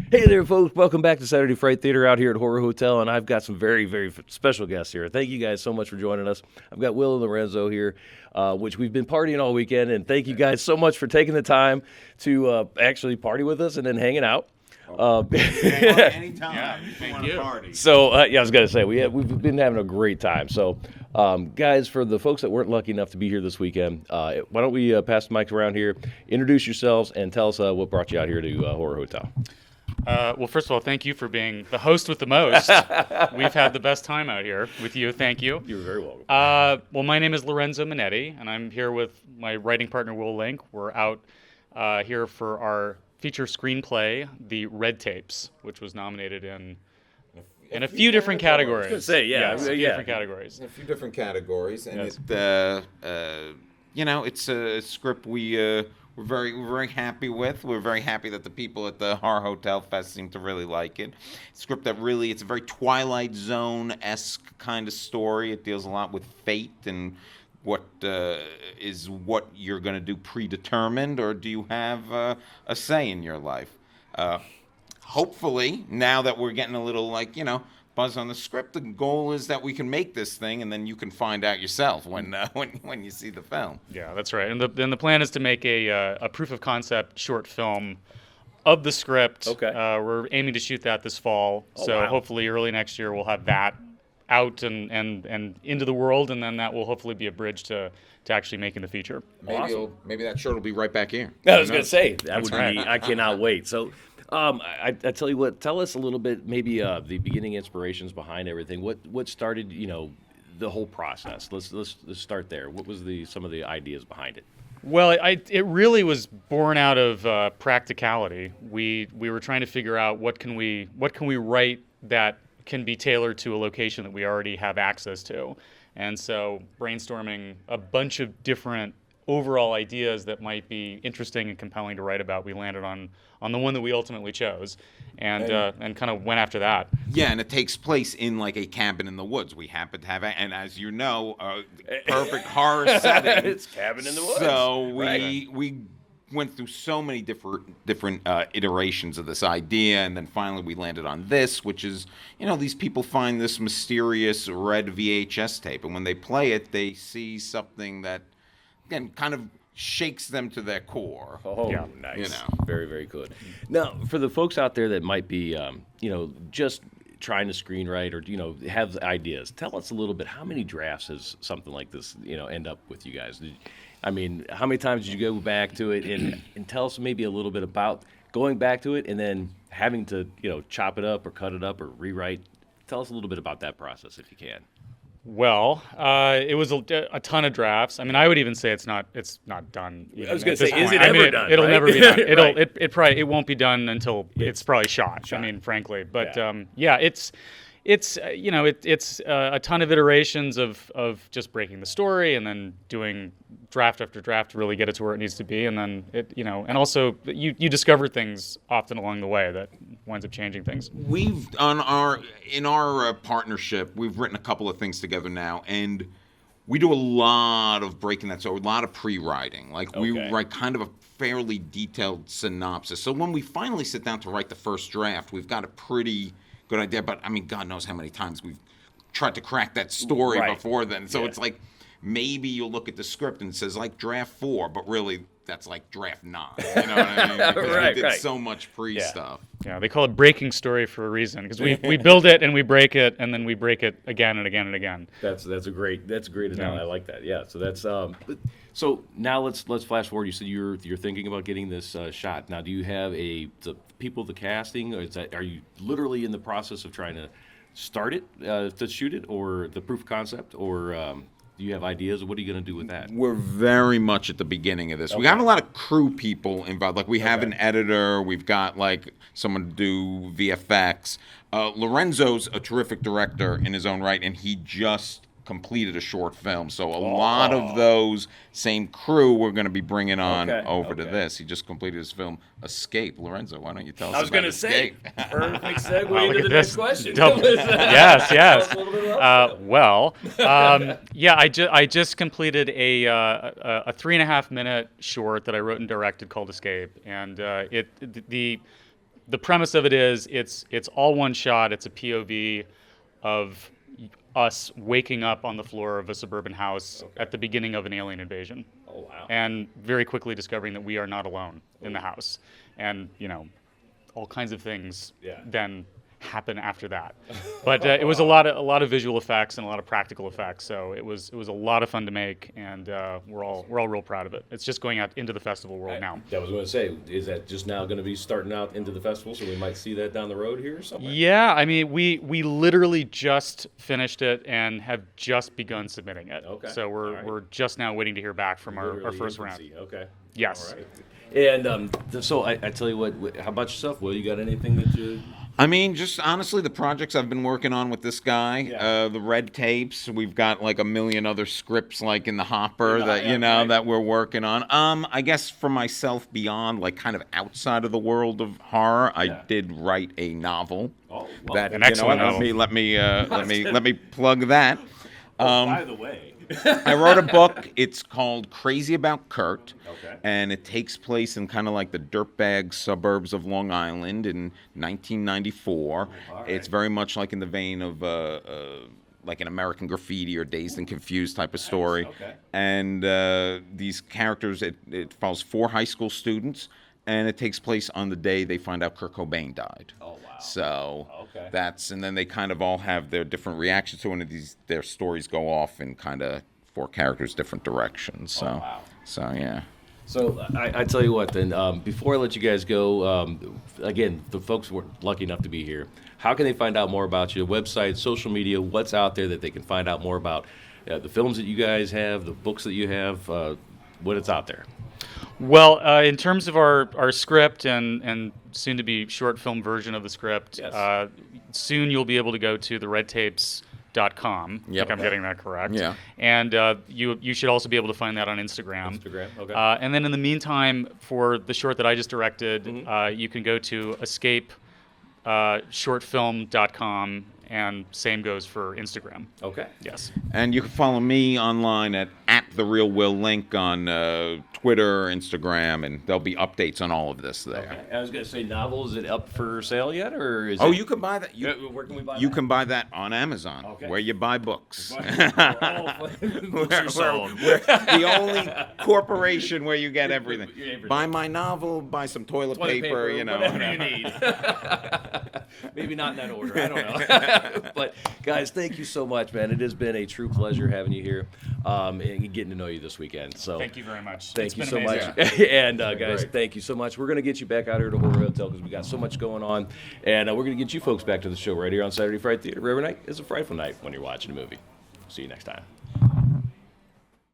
Hey there, folks. Welcome back to Saturday Fright Theater out here at Horror Hotel, and I've got some very special guests here. Thank you guys so much for joining us. I've got Will and Lorenzo here, which we've been partying all weekend, and thank you guys so much for taking the time to actually party with us and then hanging out. Anytime. Yeah, thank you. Party. So, I was going to say, we've been having a great time. So, guys, for the folks that weren't lucky enough to be here this weekend, why don't we pass the mic around here, introduce yourselves, and tell us what brought you out here to Horror Hotel. Well, first of all, thank you for being the host with the most. We've had the best time out here with you. Thank you. You're very welcome. Well, my name is Lorenzo Manetti, and I'm here with my writing partner, Will Link. We're out here for our feature screenplay, The Red Tapes, which was nominated in a few different categories. I was gonna say, yeah. Yes, a few different categories. A few different categories, and Yes. it's a script we're very happy with. We're very happy that the people at the Horror Hotel Fest seem to really like it. Script that really, it's a very Twilight Zone-esque kind of story. It deals a lot with fate and what you're going to do predetermined, or do you have a say in your life? Hopefully, now that we're getting a little buzz on the script, the goal is that we can make this thing, and then you can find out yourself when you see the film. Yeah, that's right. And the plan is to make a proof of concept short film of the script. Okay. We're aiming to shoot that this fall. So wow. hopefully early next year we'll have that out and into the world, and then that will hopefully be a bridge to actually making the feature. Maybe that shirt will be right back here. I was going to say, that would right. be, I cannot wait. So, I tell you what, tell us a little bit, maybe the beginning inspirations behind everything. What started, the whole process? Let's start there. What was some of the ideas behind it? Well, it really was born out of practicality. We were trying to figure out what can we write that can be tailored to a location that we already have access to. And so brainstorming a bunch of different overall ideas that might be interesting and compelling to write about, we landed on the one that we ultimately chose, and kind of went after that. Yeah, and it takes place in like a cabin in the woods. We happen to have, and as you know, perfect horror setting. It's cabin in the woods. So Right. we went through so many different iterations of this idea, and then finally we landed on this, which is, these people find this mysterious red VHS tape, and when they play it, they see something that, again, kind of shakes them to their core. Oh, Yeah. nice. Very good. Now, for the folks out there that might be, just trying to screenwrite or, have ideas, tell us a little bit, how many drafts has something like this, end up with you guys? How many times did you go back to it and tell us maybe a little bit about going back to it and then having to, chop it up or cut it up or rewrite? Tell us a little bit about that process if you can. Well, it was a ton of drafts. I mean, I would even say it's not done. I was going to at say, this is point. it I mean, ever done? It'll right? never be done. Right. It won't be done until it's probably shot. I mean, frankly, but Yeah. it's a ton of iterations of just breaking the story and then doing draft after draft to really get it to where it needs to be, and then and also you discover things often along the way that winds up changing things. We've in our partnership, we've written a couple of things together now, and we do a lot of breaking that, so a lot of pre-writing. Like we Okay. write kind of a fairly detailed synopsis. So when we finally sit down to write the first draft, we've got a pretty good idea. But I mean, God knows how many times we've tried to crack that story Right. before then. So Yeah. it's like maybe you'll look at the script and it says like draft 4, but really that's like draft 9. You know what I mean? Because Right, we did right. so much pre-stuff. Yeah, they call it breaking story for a reason, because we build it and we break it and then we break it again and again and again. That's a great analogy. I like that. Yeah. So that's so now let's flash forward. You said you're thinking about getting this shot. Now, do you have the people, the casting, or are you literally in the process of trying to start it to shoot it, or the proof of concept, or do you have ideas? What are you going to do with that? We're very much at the beginning of this. Okay. We have a lot of crew people involved. Like we have an editor. We've got like someone to do VFX. Lorenzo's a terrific director in his own right, and he just completed a short film. So a lot of those same crew we're going to be bringing on over to this. He just completed his film Escape. Lorenzo, why don't you tell us I was about going to say, Escape? perfect segue Wow, look into at the next this. question. Yes. Tell us a little bit about that. I just completed a 3.5 minute short that I wrote and directed called Escape, and the premise of it is it's all one shot. It's a POV of us waking up on the floor of a suburban house at the beginning of an alien invasion. Oh, wow. And very quickly discovering that we are not alone in the house. And, all kinds of things then happen after that. But it was a lot of visual effects and a lot of practical effects. So it was a lot of fun to make, and we're all real proud of it. It's just going out into the festival world now. I was going to say, is that just now going to be starting out into the festival, so we might see that down the road here somewhere? Yeah, I mean, we literally just finished it and have just begun submitting it. Okay. So we're just now waiting to hear back from our Literally first round. infancy. Okay. Yes. All right. And so I tell you what, how about yourself? Will, you got anything that you... I mean, just honestly, the projects I've been working on with this guy, the red tapes. We've got like a million other scripts like in the hopper that we're working on. I guess for myself, beyond like kind of outside of the world of horror, I did write a novel. Oh, well, that an excellent novel. Let me plug that. by the way... I wrote a book. It's called Crazy About Kurt. Okay. And it takes place in kind of like the dirtbag suburbs of Long Island in 1994. All right. It's very much like in the vein of like an American Graffiti or Dazed and Confused type of story. Okay. And these characters, it follows 4 high school students, and it takes place on the day they find out Kurt Cobain died. Oh, wow. So Okay. and then they kind of all have their different reactions to it, and their stories go off in kind of 4 characters' different directions. So, wow. So yeah. So I tell you what, then, before I let you guys go, again, the folks who were lucky enough to be here, how can they find out more about you? Website, social media, what's out there that they can find out more about the films that you guys have, the books that you have, what it's out there? Well, in terms of our script and soon to be short film version of the script, Yes. Soon you'll be able to go to theredtapes.com. I Yep. think I'm getting that correct. Yeah. And you should also be able to find that on Instagram. Okay. And then in the meantime, for the short that I just directed, you can go to escapeshortfilm.com, and same goes for Instagram. Okay. Yes. And you can follow me online at The Real Will Link on Twitter, Instagram, and there'll be updates on all of this there. Okay. I was going to say, novel, is it up for sale yet, or is Oh, it... you can buy that. Where can we buy You that? can buy that on Amazon, Okay. where you buy books. Books are sold. We're the only corporation where you get everything. Everything. Buy my novel, buy some toilet paper, whatever you need. Maybe not in that order. I don't know. But guys, thank you so much, man. It has been a true pleasure having you here and getting to know you this weekend. So Thank you very much. Thank It's you been so amazing. much. And guys, great. thank you so much. We're going to get you back out here to Horror Hotel because we got so much going on. And we're going to get you folks back to the show right here on Saturday Fright Theater. Every night is a frightful night when you're watching a movie. See you next time.